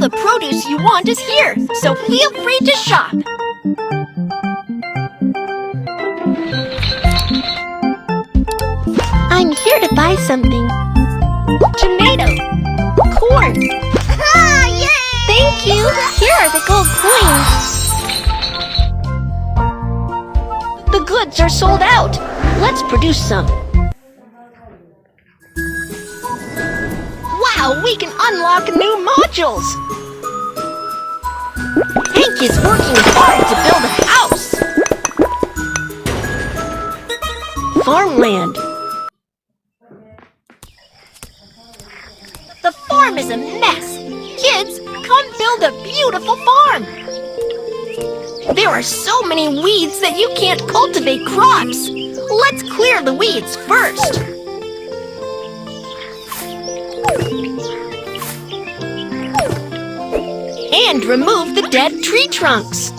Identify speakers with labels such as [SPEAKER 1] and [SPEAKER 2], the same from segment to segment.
[SPEAKER 1] the produce you want is here, so feel free to shop. I'm here to buy something. Tomato. Corn.
[SPEAKER 2] Yay!
[SPEAKER 1] Thank you. Here are the gold coins. The goods are sold out. Let's produce some. Wow, we can unlock new modules. Hank is working hard to build a house. Farmland. The farm is a mess. Kids, come build a beautiful farm. There are so many weeds that you can't cultivate crops. Let's clear the weeds first. And remove the dead tree trunks.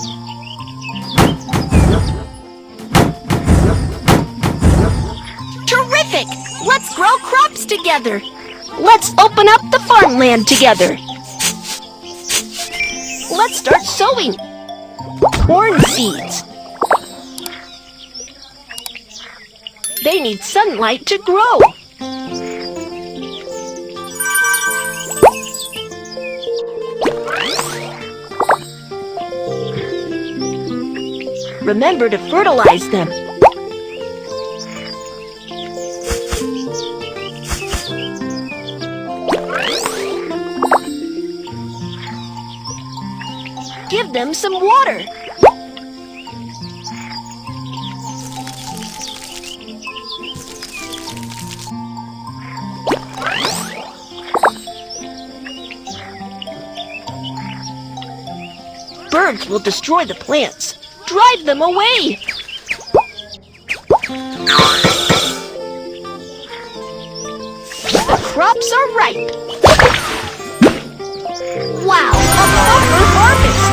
[SPEAKER 1] Terrific! Let's grow crops together. Let's open up the farmland together. Let's start sowing. Corn seeds. They need sunlight to grow. Remember to fertilize them. Give them some water. Birds will destroy the plants. Drive them away! The crops are ripe. Wow, a bumper harvest!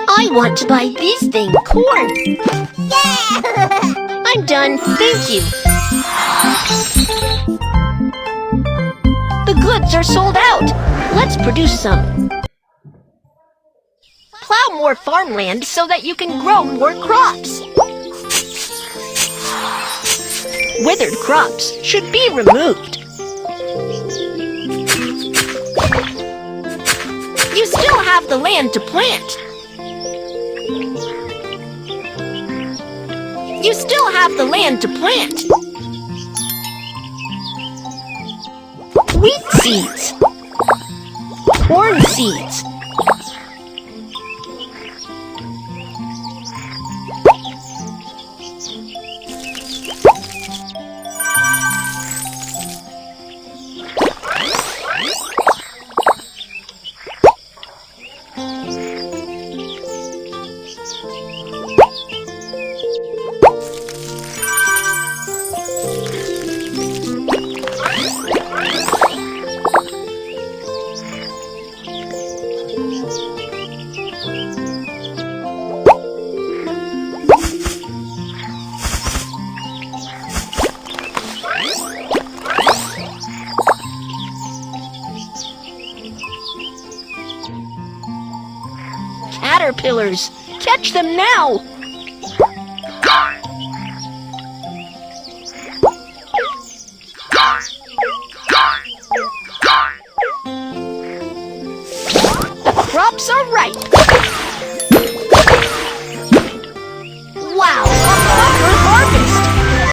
[SPEAKER 1] I want to buy these things, corn.
[SPEAKER 2] Yeah!
[SPEAKER 1] I'm done, thank you. The goods are sold out. Let's produce some. Plow more farmland so that you can grow more crops. Withered crops should be removed. You still have the land to plant. You still have the land to plant. Wheat seeds. Corn seeds. Caterpillars, catch them now! The crops are ripe.